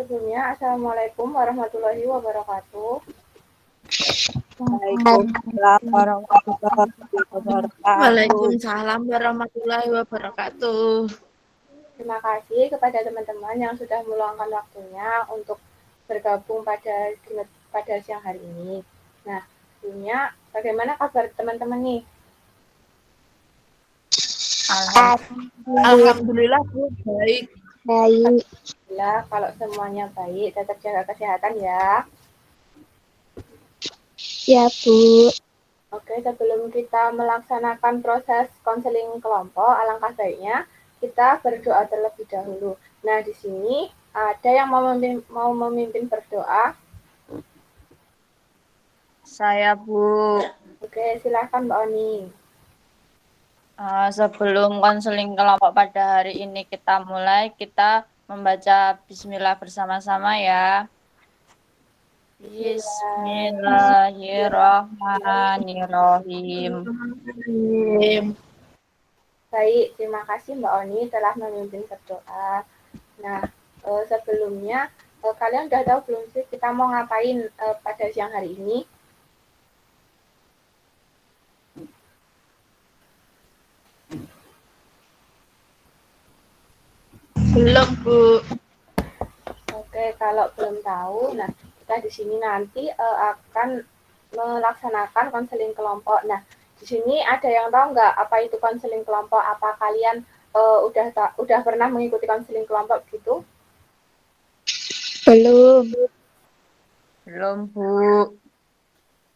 sebelumnya Assalamualaikum warahmatullahi wabarakatuh. Waalaikumsalam warahmatullahi wabarakatuh. Waalaikumsalam warahmatullahi wabarakatuh. Terima kasih kepada teman-teman yang sudah meluangkan waktunya untuk bergabung pada siang hari ini. Nah, sebelumnya bagaimana kabar teman-teman nih? Alhamdulillah Bu, baik. Alhamdulillah, kalau semuanya baik, tetap jaga kesehatan ya. Ya, Bu. Oke, sebelum kita melaksanakan proses konseling kelompok, alangkah baiknya kita berdoa terlebih dahulu. Nah, di sini ada yang mau memimpin berdoa? Saya, Bu. Oke, silahkan Mbak Oni. Sebelum konseling kelompok pada hari ini kita mulai, kita membaca Bismillah bersama-sama ya. Bismillahirrahmanirrahim. Baik, terima kasih Mbak Oni telah memimpin berdoa. Nah, sebelumnya kalian udah tahu belum sih kita mau ngapain pada siang hari ini? Belum Bu. Oke, kalau belum tahu, nah kita di sini nanti akan melaksanakan konseling kelompok. Nah, di sini ada yang tahu nggak apa itu konseling kelompok? Apa kalian udah pernah mengikuti konseling kelompok gitu? Belum, Bu.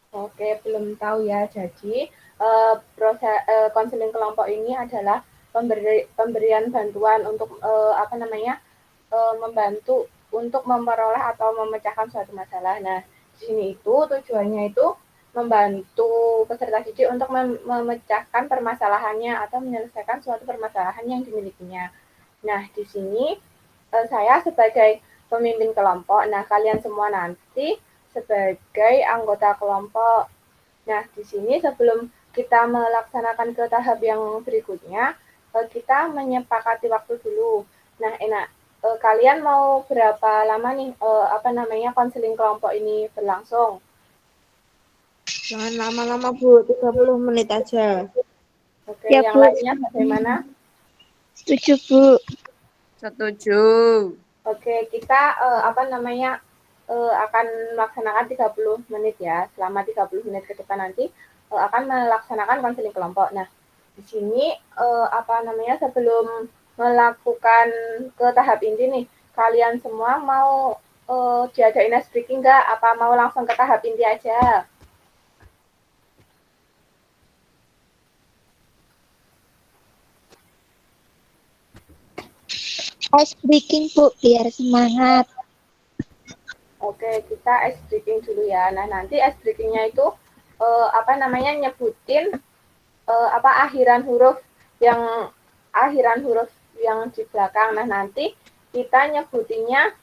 Oke, belum tahu ya. Jadi proses konseling kelompok ini adalah pemberian bantuan untuk membantu untuk memperoleh atau memecahkan suatu masalah. Nah, di sini itu tujuannya itu membantu peserta didik untuk memecahkan permasalahannya atau menyelesaikan suatu permasalahan yang dimilikinya. Nah, di sini saya sebagai pemimpin kelompok, nah kalian semua nanti sebagai anggota kelompok. Nah, di sini sebelum kita melaksanakan ke tahap yang berikutnya, kita menyepakati waktu dulu. Nah, kalian mau berapa lama nih konseling kelompok ini berlangsung? Jangan lama-lama Bu, 30 menit aja. Oke, Ya, yang Bu. lainnya bagaimana? Setuju, Bu. Setuju. Oke, kita akan melaksanakan 30 menit ya. Selama 30 menit ke depan nanti akan melaksanakan konseling kelompok. Nah, di sini sebelum melakukan ke tahap inti nih, kalian semua mau diadain ice breaking nggak? Apa mau langsung ke tahap inti aja? Ice breaking, Bu, biar semangat. Oke, kita ice breaking dulu ya. Nah, nanti ice breakingnya itu nyebutin akhiran huruf yang di belakang. Nah, nanti kita nyebutinnya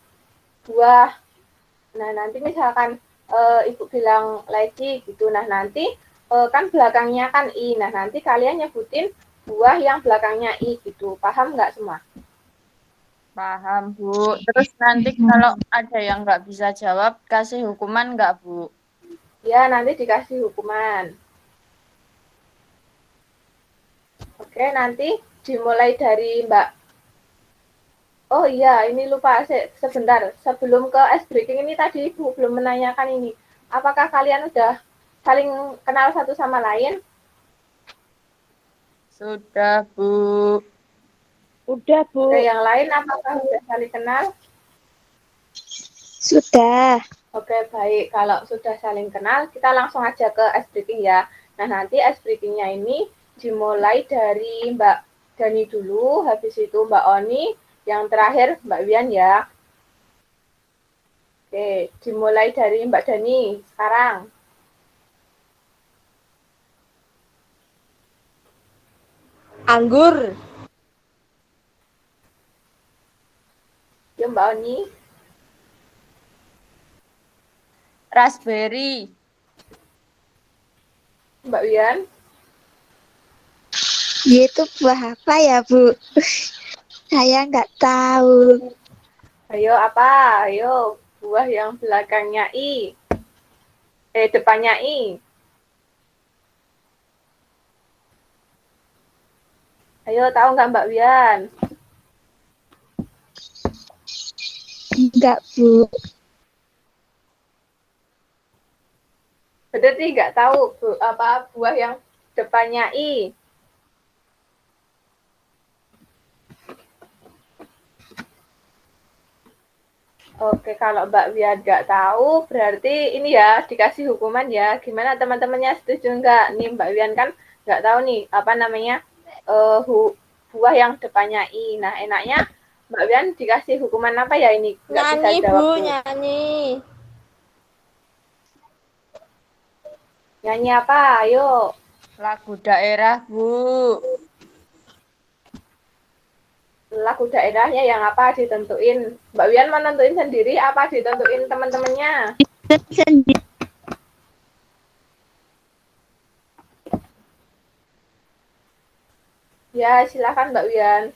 buah. Nah, nanti misalkan Ibu bilang leci gitu. Nah, nanti kan belakangnya kan I. Nah, nanti kalian nyebutin buah yang belakangnya I gitu. Paham nggak semua? Paham, Bu. Terus nanti kalau ada yang nggak bisa jawab, kasih hukuman nggak, Bu? Ya, nanti dikasih hukuman. Oke, nanti dimulai dari Mbak. Oh iya, ini lupa sebentar. Sebelum ke ice breaking ini tadi Ibu belum menanyakan ini. Apakah kalian udah saling kenal satu sama lain? Sudah, Bu. Udah Bu. Oke, yang lain apakah sudah saling kenal? Sudah. Oke, baik. Kalau sudah saling kenal, kita langsung aja ke ice breaking ya. Nah, nanti ice breakingnya ini dimulai dari Mbak Dani dulu, habis itu Mbak Oni, yang terakhir Mbak Wian ya. Oke, dimulai dari Mbak Dani sekarang. Anggur. Yuk Mbak Oni. Raspberry. Mbak Wian. Itu buah apa ya, Bu? Saya nggak tahu. Ayo apa? Ayo buah yang belakangnya I. Depannya I. Ayo tahu nggak Mbak Wian? Enggak, Bu. Berarti nggak tahu apa buah yang depannya I. Oke, kalau Mbak Wian nggak tahu, berarti ini ya dikasih hukuman ya. Gimana teman-temannya, setuju nggak? Nih Mbak Wian kan nggak tahu nih apa namanya buah yang depannya I. Nah enaknya Mbak Wian dikasih hukuman apa ya ini? Nggak bisa Nyanyi, jawab Bu, tuh. nyanyi. Nyanyi apa? Ayo. Lagu daerah, Bu. Lagu daerahnya yang apa ditentuin? Mbak Wian mau nentuin sendiri apa ditentuin teman-temannya? Sendiri. Ya, silakan Mbak Wian.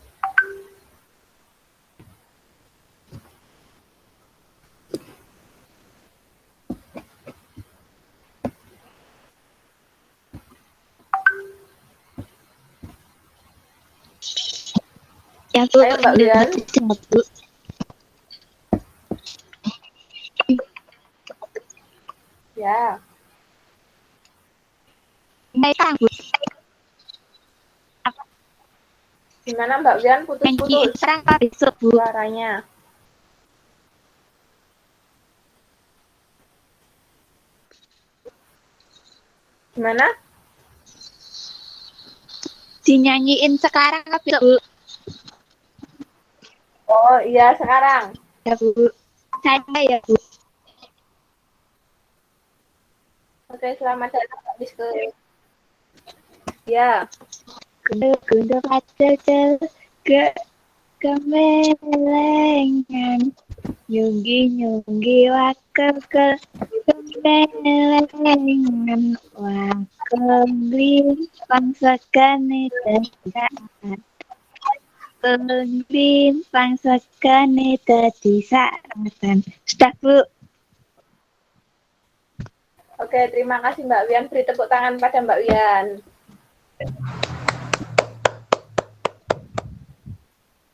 Ya, Bu. Ayo Mbak Wian. Bu. Ya. Baik, Bu. Gimana Mbak Wian, putus-putus Sekarang apa besok, Bu? suaranya? Gimana? Dinyanyiin sekarang apa besok, Bu? Oh iya sekarang. Ya, Bu. Saya ya, Bu. Oke, selamat datang Mbak Diske. Ya. Kundo pacel ke kemelengan. Nyunggi wakel ke kemelengan. Wakel blimpang sekane dadaan. Blimpang sekane dadi saratan. Sudah, Bu. Oke, terima kasih Mbak Wian. Beri tepuk tangan pada Mbak Wian.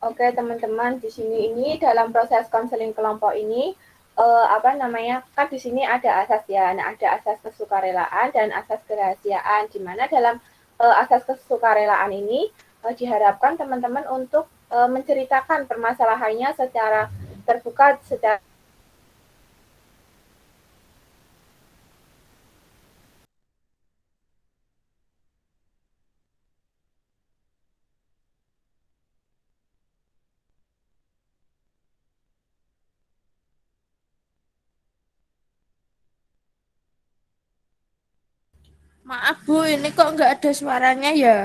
Oke, teman-teman, di sini ini dalam proses konseling kelompok ini apa namanya? Kan di sini ada asas ya. Nah, ada asas kesukarelaan dan asas kerahasiaan. Di mana dalam asas kesukarelaan ini diharapkan teman-teman untuk menceritakan permasalahannya secara terbuka, secara Maaf, Bu, ini kok nggak ada suaranya ya?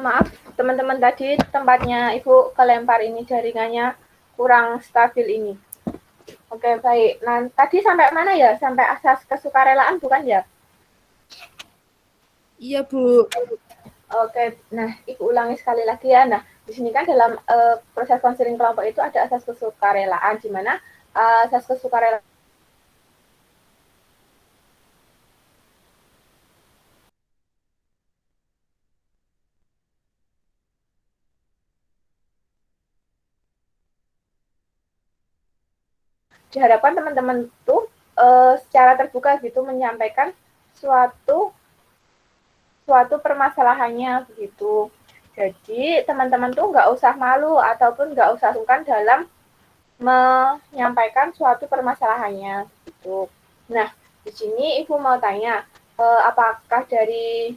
maaf teman-teman, tadi tempatnya Ibu kelempar ini, jaringannya kurang stabil ini. Oke, baik. Nah, tadi sampai mana ya? Sampai asas kesukarelaan bukan ya? Iya, Bu. Oke, nah Ibu ulangi sekali lagi ya. Nah, di sini kan dalam proses konseling kelompok itu ada asas kesukarelaan, di mana asas kesukarelaan diharapkan teman-teman tuh secara terbuka gitu menyampaikan suatu suatu permasalahannya begitu. Jadi teman-teman tuh nggak usah malu ataupun nggak usah sungkan dalam menyampaikan suatu permasalahannya gitu. Nah, di sini Ibu mau tanya, apakah dari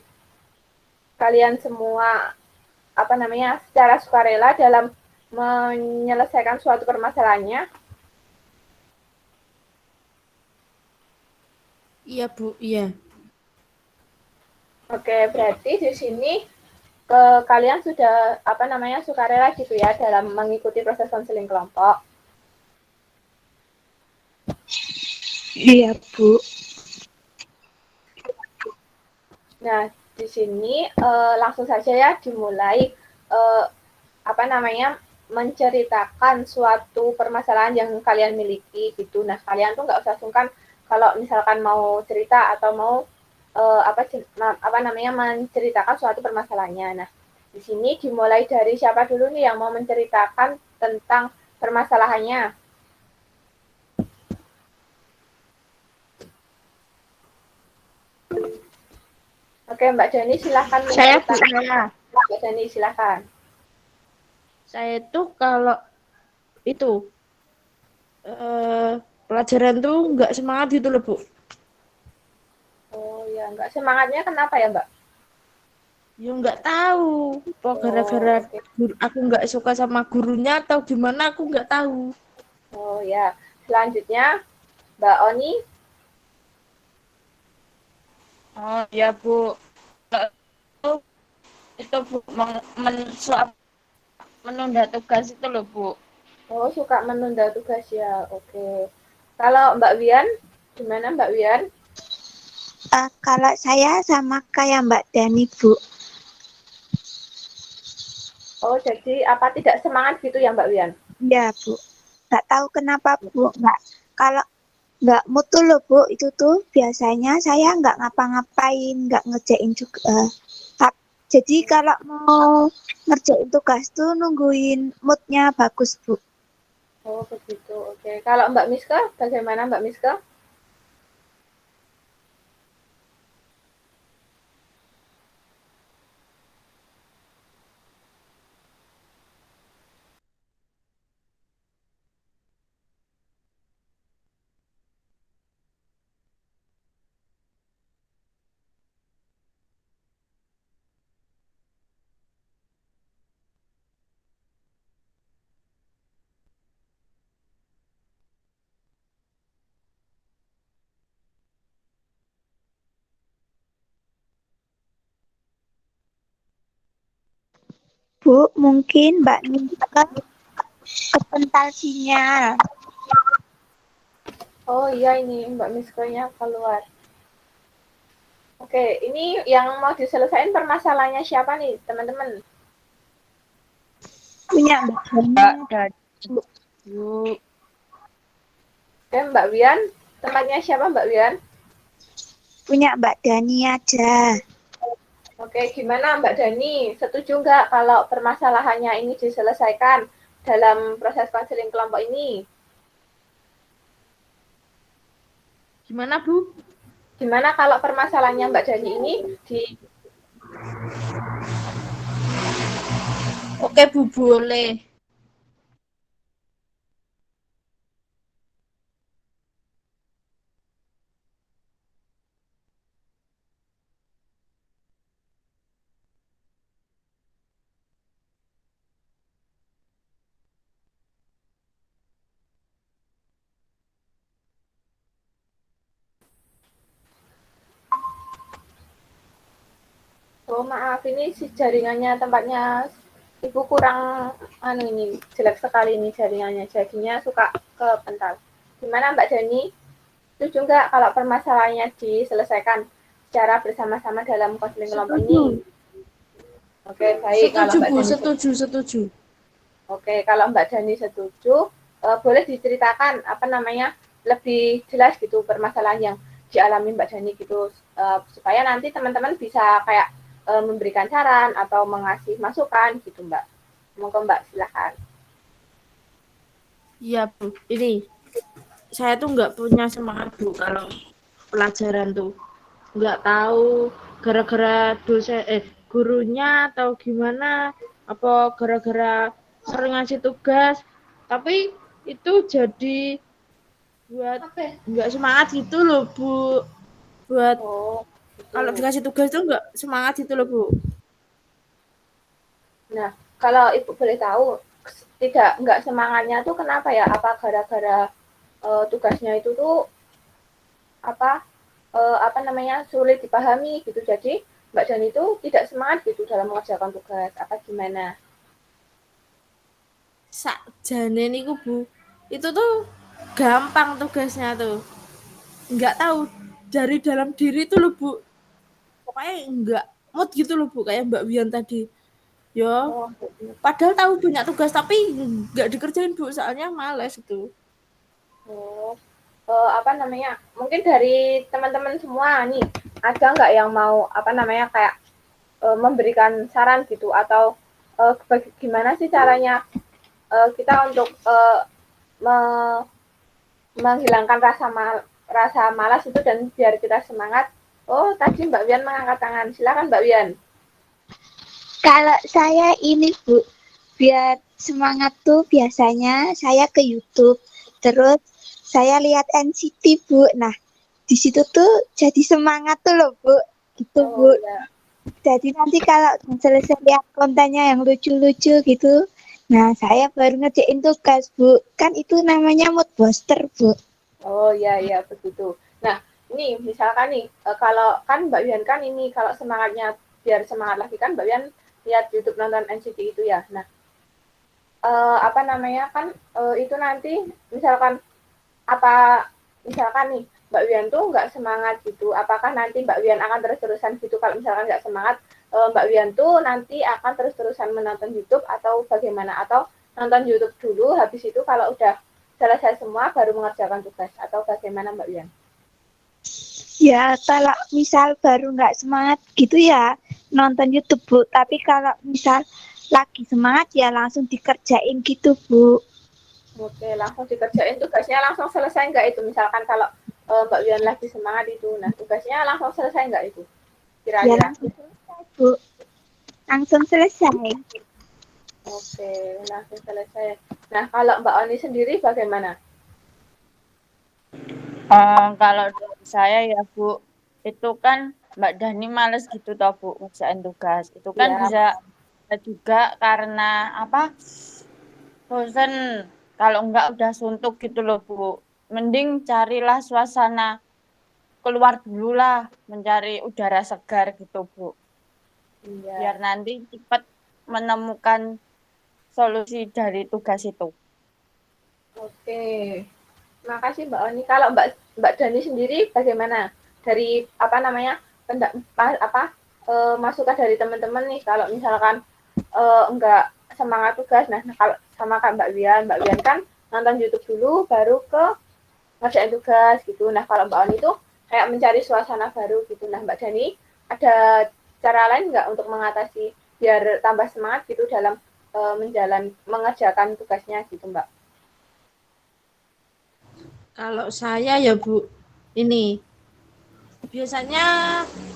kalian semua apa namanya secara sukarela dalam menyelesaikan suatu permasalahannya. Iya, Bu. Iya. Oke, berarti di sini kalian sudah sukarela gitu ya dalam mengikuti proses konseling kelompok. Iya, Bu. Nah, di sini langsung saja ya dimulai uh, menceritakan suatu permasalahan yang kalian miliki gitu. Nah, kalian tuh nggak usah sungkan kalau misalkan mau cerita atau mau menceritakan suatu permasalahannya. Nah, di sini dimulai dari siapa dulu nih yang mau menceritakan tentang permasalahannya? Oke, Mbak Dani silahkan menceritakan. Mbak Dani silahkan. Saya tuh kalau itu pelajaran tuh nggak semangat gitu loh, Bu. Oh ya, nggak semangatnya kenapa ya, Mbak? Ya nggak tahu. Apa gara-gara Oke. aku nggak suka sama gurunya atau gimana aku nggak tahu. Oh ya, selanjutnya Mbak Oni. Oh ya Bu, itu Bu menunda tugas itu loh Bu. Oh, suka menunda tugas ya. Oke. Kalau Mbak Wian, gimana Mbak Wian? Kalau saya sama kayak Mbak Dani, Bu. Oh, jadi apa tidak semangat gitu ya Mbak Wian? Iya, Bu. Nggak tahu kenapa, Bu. Kalau nggak mutu loh, Bu. Itu tuh biasanya saya nggak ngapa-ngapain, nggak ngerjain juga. Jadi kalau mau ngerjain tugas tuh nungguin moodnya bagus, Bu. Oh, begitu. Oke. Kalau Mbak Miska, bagaimana Mbak Miska? Bu, mungkin Mbak Nika kepental sinyal. Oh iya, ini Mbak Miskanya keluar. Oke, ini yang mau diselesaikan permasalahannya siapa nih, teman-teman? Punya Mbak Dani. Mbak Dani. Bu. Oke, Mbak Wian. Tempatnya siapa Mbak Wian? Punya Mbak Dani aja. Oke, gimana Mbak Dani? Setuju nggak kalau permasalahannya ini diselesaikan dalam proses konseling kelompok ini? Gimana, Bu? Gimana kalau permasalahannya Mbak Dani ini Oke, Bu, boleh. Oh maaf, ini si jaringannya tempatnya Ibu kurang ini jelek sekali ini jaringannya, jadinya suka ke pental. Gimana Mbak Dani? Setuju nggak kalau permasalahannya diselesaikan secara bersama-sama dalam konseling kelompok ini? Oke, baik. Kalau Setuju, Mbak Bu. Dani Setuju. Oke, kalau Mbak Dani setuju, boleh diceritakan lebih jelas gitu permasalahan yang dialami Mbak Dani gitu, supaya nanti teman-teman bisa kayak memberikan saran atau mengasih masukan gitu Mbak. Monggo Mbak silakan. Iya, Bu. Ini saya tuh nggak punya semangat, Bu, kalau pelajaran tuh. Nggak tahu gara-gara gurunya atau gimana, apa gara-gara sering ngasih tugas. Tapi itu jadi buat nggak semangat gitu loh, Bu. Buat Oh, gitu. kalau dikasih tugas tuh nggak semangat gitu loh, Bu. Nah, kalau Ibu boleh tahu, nggak semangatnya tuh kenapa ya? Apa gara-gara tugasnya itu tuh apa namanya sulit dipahami gitu. Jadi Mbak Dani itu tidak semangat gitu dalam mengerjakan tugas apa gimana? Sakjane niku Bu, itu tuh gampang tugasnya tuh. Nggak tahu dari dalam diri tuh loh Bu. Pokoknya nggak mood gitu loh Bu, kayak Mbak Wian tadi. Ya, Oh, padahal tahu banyak tugas tapi nggak dikerjain Bu, soalnya males itu. oh. Apa namanya? Mungkin dari teman-teman semua nih ada nggak yang mau apa namanya kayak memberikan saran gitu atau gimana sih caranya kita untuk menghilangkan rasa malas itu dan biar kita semangat. Oh, tadi Mbak Wian mengangkat tangan. Silakan Mbak Wian. Kalau saya ini Bu, biar semangat tuh biasanya saya ke YouTube, terus saya lihat NCT Bu. Nah, di situ tuh jadi semangat tuh loh Bu, gitu Bu. Ya. Jadi nanti kalau selesai lihat kontennya yang lucu-lucu gitu, nah saya baru ngerjain tugas Bu. Kan itu namanya mood booster Bu. Oh ya begitu. Nah ini misalkan nih kalau kan Mbak Wian kan ini kalau semangatnya biar semangat lagi kan Mbak Wian lihat YouTube nonton NCT itu ya. Nah apa namanya kan itu nanti misalkan misalkan nih Mbak Wian tuh nggak semangat gitu. Apakah nanti Mbak Wian akan terus-terusan gitu kalau misalkan nggak semangat Mbak Wian tuh nanti akan terus-terusan menonton YouTube atau bagaimana atau nonton YouTube dulu habis itu kalau udah selesai semua baru mengerjakan tugas atau bagaimana Mbak Wian? Ya kalau misal baru nggak semangat gitu ya nonton YouTube Bu. Tapi kalau misal lagi semangat ya langsung dikerjain gitu Bu. Oke, langsung dikerjain tugasnya langsung selesai nggak itu? Misalkan kalau Mbak Wian lagi semangat itu, nah tugasnya langsung selesai nggak itu? Ya Kira-kira? langsung selesai Bu. Langsung selesai. Oke, langsung selesai. Nah, kalau Mbak Oni sendiri bagaimana? Kalau dari saya ya Bu, itu kan Mbak Dani males gitu toh Bu ngerjain tugas. Itu kan Ya, bisa juga karena apa? Bosen. Kalau enggak udah suntuk gitu loh Bu. Mending carilah suasana keluar dulu lah, mencari udara segar gitu Bu. Biar iya. nanti cepat menemukan solusi dari tugas itu. Oke. Makasih Mbak Oni. Kalau Mbak Dani sendiri bagaimana? Dari apa namanya? Masukan dari teman-teman nih kalau misalkan enggak semangat tugas. Nah, kalau sama kan Mbak Wian kan nonton YouTube dulu baru ke ngerjain tugas gitu. Nah, kalau Mbak Oni itu kayak mencari suasana baru gitu. Nah, Mbak Dani ada cara lain nggak untuk mengatasi biar tambah semangat gitu dalam mengerjakan tugasnya gitu, Mbak? Kalau saya ya Bu, ini biasanya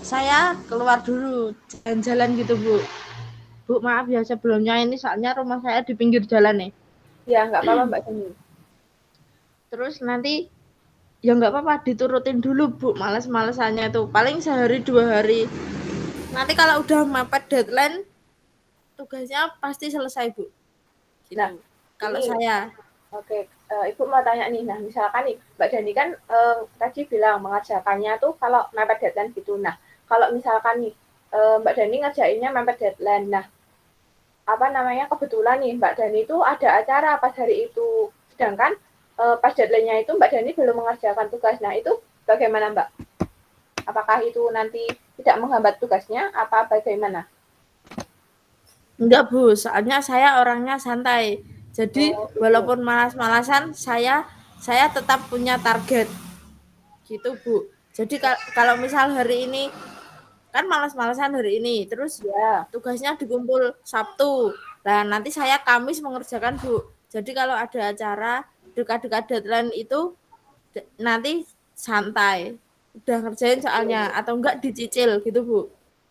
saya keluar dulu jalan-jalan gitu Bu. Bu maaf ya sebelumnya ini soalnya rumah saya di pinggir jalan nih. Ya, nggak apa-apa Mbak Dani. Terus nanti ya nggak apa-apa diturutin dulu Bu, males-malesannya tuh paling sehari 2 hari. Nanti kalau udah mepet deadline tugasnya pasti selesai Bu. Gitu. Nah, Kalau ini saya oke, Ibu mau tanya nih. Nah, misalkan nih Mbak Dani kan tadi bilang mengerjakannya tuh kalau mepet deadline gitu. Nah, kalau misalkan nih Mbak Dani ngerjainnya mepet deadline. Nah, apa namanya kebetulan nih Mbak Dani itu ada acara pas hari itu. Sedangkan pas deadline-nya itu Mbak Dani belum mengerjakan tugas. Nah, itu bagaimana Mbak? Apakah itu nanti tidak menghambat tugasnya? Apa bagaimana? enggak Bu, soalnya saya orangnya santai. Jadi Oh, gitu. walaupun malas-malasan saya tetap punya target. Gitu Bu. Jadi kalau misal hari ini kan malas-malasan hari ini, terus Ya, tugasnya dikumpul Sabtu. Nah, nanti saya Kamis mengerjakan Bu. Jadi kalau ada acara dekat-dekat deadline itu nanti santai. Udah ngerjain soalnya atau enggak dicicil gitu Bu.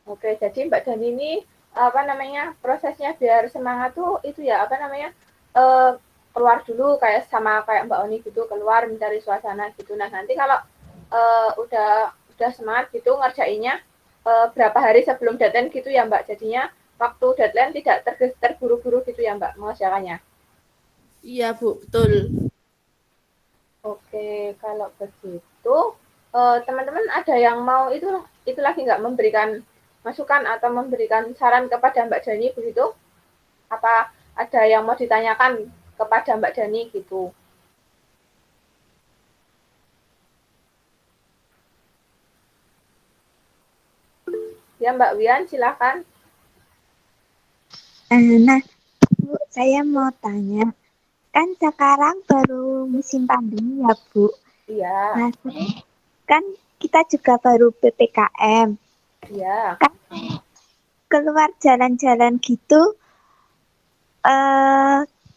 oke. Jadi Mbak Dani ini apa namanya prosesnya biar semangat tuh itu ya apa namanya eh, keluar dulu kayak Mbak Oni gitu keluar mencari suasana gitu. Nah nanti kalau udah semangat gitu ngerjainnya berapa hari sebelum deadline gitu ya Mbak. Jadinya waktu deadline tidak terburu-buru gitu ya Mbak mengerjakannya. Iya, Bu, betul. Oke, kalau begitu teman-teman ada yang mau itu lagi nggak memberikan masukan atau memberikan saran kepada Mbak Dani begitu? Apa ada yang mau ditanyakan kepada Mbak Dani gitu? Ya Mbak Wian, silakan. Nah, Bu, saya mau tanya. Kan sekarang baru musim pandemi ya, Bu. Iya, Nah, kan kita juga baru PPKM. iya. Kan keluar jalan-jalan gitu,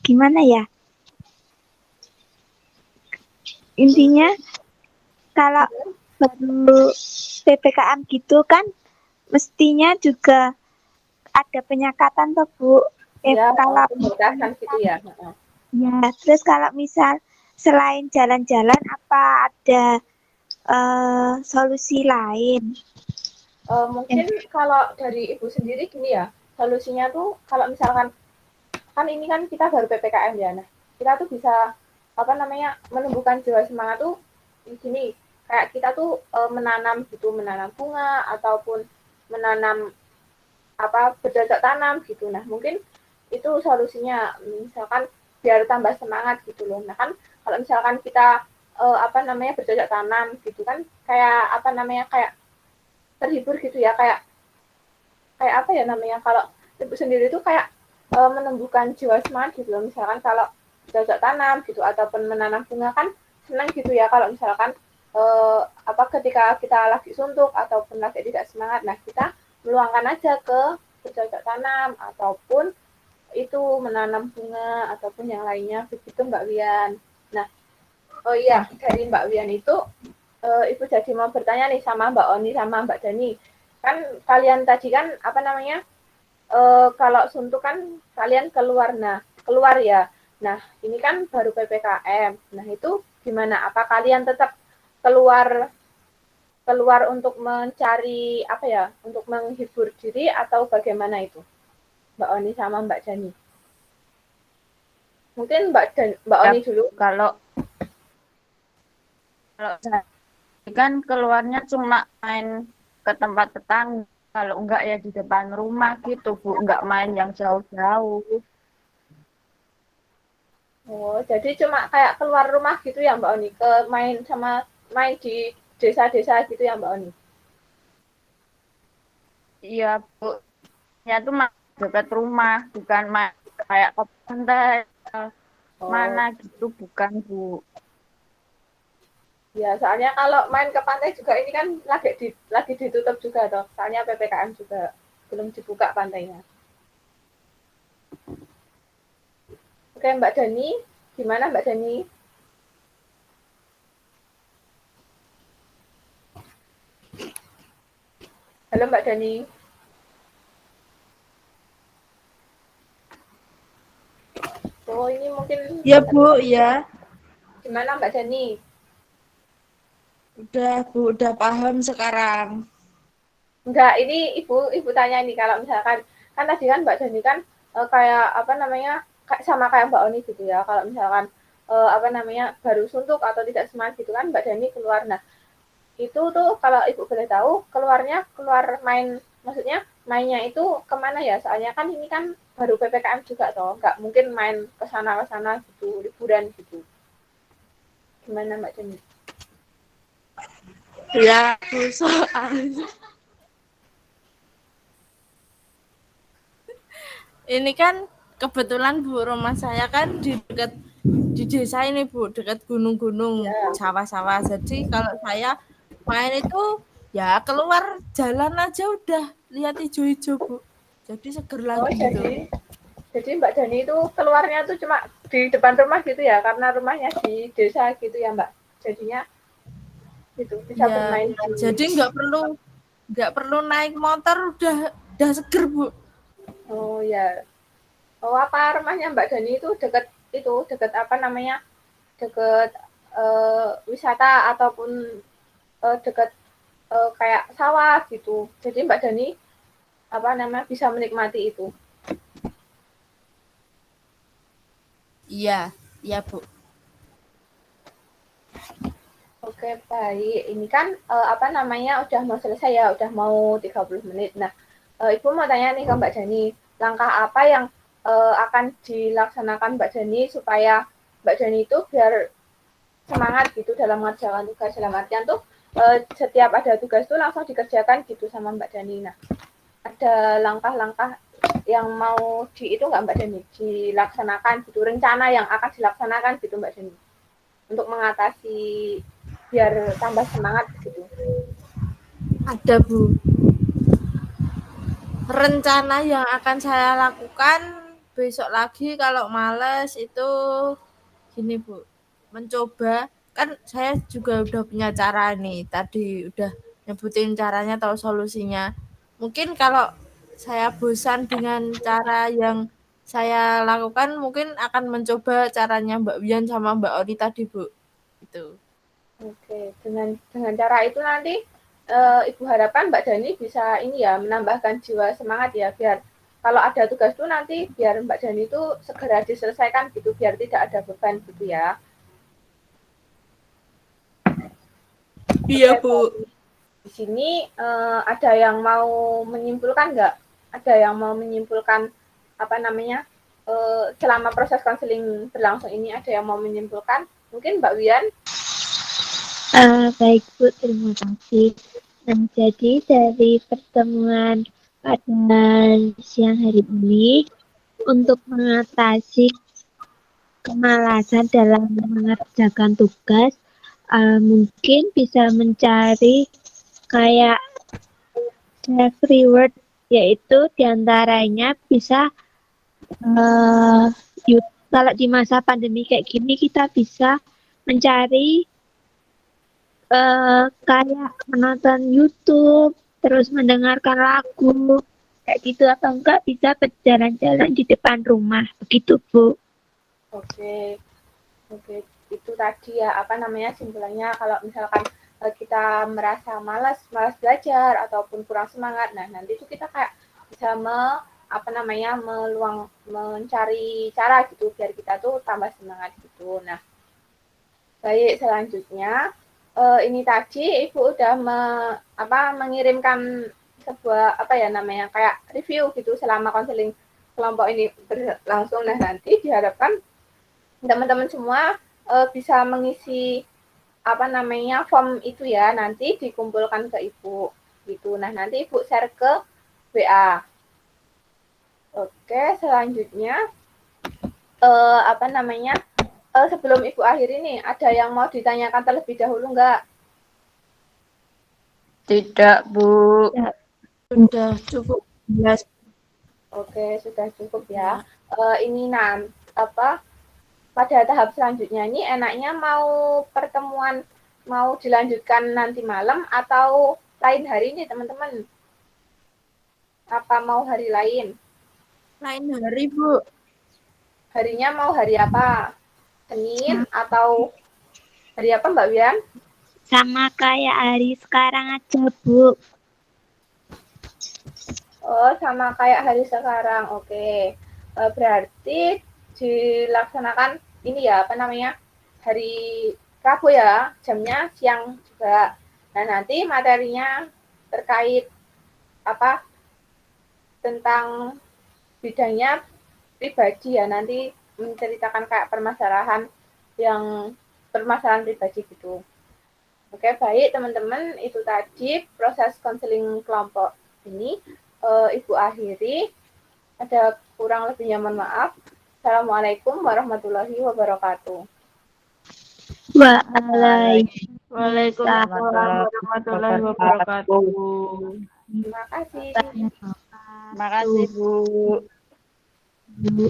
gimana ya? Intinya kalau baru PPKM gitu kan mestinya juga ada penyekatan tuh, Bu. Iya, Kalau pembatasan gitu ya. Heeh. ya, terus kalau misal selain jalan-jalan apa ada solusi lain? Mungkin kalau dari Ibu sendiri gini ya, solusinya tuh kalau misalkan kan ini kan kita baru PPKM ya. Nah, kita tuh bisa apa namanya menumbuhkan jiwa semangat tuh di sini kayak kita tuh menanam gitu, menanam bunga ataupun menanam apa bercocok tanam gitu. Nah, mungkin itu solusinya misalkan biar tambah semangat gitu loh. Nah, kan kalau misalkan kita apa namanya bercocok tanam gitu kan kayak apa namanya kayak terhibur gitu ya kayak kayak apa ya namanya kalau ibu sendiri itu kayak menumbuhkan jiwa semangat gitu loh misalkan kalau cocok tanam gitu ataupun menanam bunga kan senang gitu ya kalau misalkan apa ketika kita lagi suntuk ataupun lagi tidak semangat nah kita meluangkan aja ke bercocok tanam ataupun itu menanam bunga ataupun yang lainnya begitu Mbak Wian. Nah, oh iya dari Mbak Wian itu Ibu jadi mau bertanya nih sama Mbak Oni sama Mbak Dani. Kan kalian tadi kan apa namanya kalau suntuk kan kalian keluar ya. Nah ini kan baru ppkm. Nah itu gimana? Apa kalian tetap keluar keluar untuk mencari apa ya? Untuk menghibur diri atau bagaimana itu? Mbak Oni sama Mbak Dani. Mungkin Mbak Ya, Oni dulu. kalau kalau saya kan keluarnya cuma main ke tempat tetangga. Kalau enggak ya di depan rumah gitu, Bu. Enggak main yang jauh-jauh. Oh, jadi cuma kayak keluar rumah gitu ya Mbak Oni, ke main sama main di desa-desa gitu ya Mbak Oni. Iya, Bu. Ya tuh dekat rumah, bukan main kayak ke pantai mana Oh, gitu, bukan, Bu. ya soalnya kalau main ke pantai juga ini kan lagi ditutup juga toh. Soalnya PPKM juga belum dibuka pantainya. Oke, Mbak Dani, gimana Mbak Dani? Halo Mbak Dani. Oh, ini mungkin Ya, Bu, ya. gimana Mbak Dani? Udah paham sekarang. Enggak, ini ibu tanya nih kalau misalkan kan tadi kan Mbak Dani kan kayak apa namanya sama kayak Mbak Oni gitu ya. Kalau misalkan apa namanya baru suntuk atau tidak semangat gitu kan Mbak Dani keluar. Nah, itu tuh kalau ibu boleh tahu keluarnya keluar main maksudnya mainnya itu kemana ya? Soalnya kan ini kan baru PPKM juga toh. Nggak mungkin main ke sana gitu, liburan gitu. Gimana Mbak Dani? Ya, Bu, soalnya ini kan kebetulan Bu rumah saya kan di desa ini Bu dekat gunung-gunung Ya. sawah-sawah jadi kalau saya main itu ya keluar jalan aja udah lihat hijau-hijau Bu jadi seger Oh, lagi gitu. jadi Mbak Dani itu keluarnya tuh cuma di depan rumah gitu ya, karena rumahnya di desa gitu ya Mbak. Jadinya itu bisa Ya bermain di. jadi nggak perlu naik motor udah seger Bu. Oh ya. Oh apa rumahnya Mbak Dani itu dekat apa namanya dekat wisata ataupun dekat kayak sawah gitu. Jadi Mbak Dani apa namanya bisa menikmati itu. Iya, iya Bu. Oke, baik. Ini kan apa namanya udah mau selesai ya, udah mau 30 menit. Nah, Ibu mau tanya nih ke Mbak Jani, langkah apa yang akan dilaksanakan Mbak Jani supaya Mbak Jani itu biar semangat gitu dalam mengerjakan tugas, dalam artian tuh setiap ada tugas tuh langsung dikerjakan gitu sama Mbak Jani. Nah, ada langkah-langkah yang mau itu nggak Mbak Jani dilaksanakan gitu, rencana yang akan dilaksanakan gitu Mbak Jani untuk mengatasi biar tambah semangat gitu. Ada Bu. Rencana yang akan saya lakukan besok lagi kalau males itu gini Bu, mencoba, kan saya juga udah punya cara nih, tadi udah nyebutin caranya atau solusinya. Mungkin kalau saya bosan dengan cara yang saya lakukan, mungkin akan mencoba caranya Mbak Wian sama Mbak Oni tadi Bu. Itu. Oke, dengan cara itu nanti Ibu harapkan Mbak Dani bisa ini ya menambahkan jiwa semangat ya biar kalau ada tugas tuh nanti biar Mbak Dani itu segera diselesaikan gitu biar tidak ada beban gitu ya. Iya Oke, Bu. di sini ada yang mau menyimpulkan nggak? Ada yang mau menyimpulkan apa namanya selama proses konseling berlangsung ini ada yang mau menyimpulkan? Mungkin Mbak Wian? Baik Bu, terima kasih. Nah, jadi dari pertemuan pada siang hari ini, untuk mengatasi kemalasan dalam mengerjakan tugas, mungkin bisa mencari kayak self reward, yaitu diantaranya bisa kalau di masa pandemi kayak gini kita bisa mencari kayak menonton YouTube, terus mendengarkan lagu, kayak gitu atau enggak bisa berjalan-jalan di depan rumah, begitu Bu. Oke, oke. Itu tadi ya, apa namanya, simpulannya kalau misalkan kita merasa malas belajar ataupun kurang semangat, nah nanti itu kita kayak bisa apa namanya, mencari cara gitu biar kita tuh tambah semangat gitu. Nah, baik selanjutnya ini tadi Ibu udah mengirimkan sebuah apa ya namanya kayak review gitu selama konseling kelompok ini berlangsung. Nah, nanti diharapkan teman-teman semua bisa mengisi apa namanya form itu ya nanti dikumpulkan ke Ibu gitu. Nah, nanti Ibu share ke WA. Oke, selanjutnya apa namanya sebelum Ibu akhiri nih ada yang mau ditanyakan terlebih dahulu nggak? Tidak, Bu. Ya, Sudah cukup jelas. Oke, sudah cukup ya. Ini apa pada tahap selanjutnya ini enaknya mau pertemuan mau dilanjutkan nanti malam atau lain hari nih teman-teman? Apa mau hari lain? Lain hari Bu. Harinya mau hari apa? Senin atau hari apa Mbak Wian? sama kayak hari sekarang aja Bu. Oh, sama kayak hari sekarang. Oke. Berarti dilaksanakan ini ya, apa namanya? Hari Rabu ya, jamnya siang juga. Nah, nanti materinya terkait apa tentang bidangnya pribadi ya. Nanti menceritakan kayak permasalahan pribadi gitu. Oke, baik teman-teman, itu tadi proses konseling kelompok ini Ibu akhiri. Ada kurang lebihnya mohon maaf. Assalamualaikum warahmatullahi wabarakatuh. Waalaikumsalam warahmatullahi wabarakatuh. Terima kasih. Terima kasih, Bu. Bu.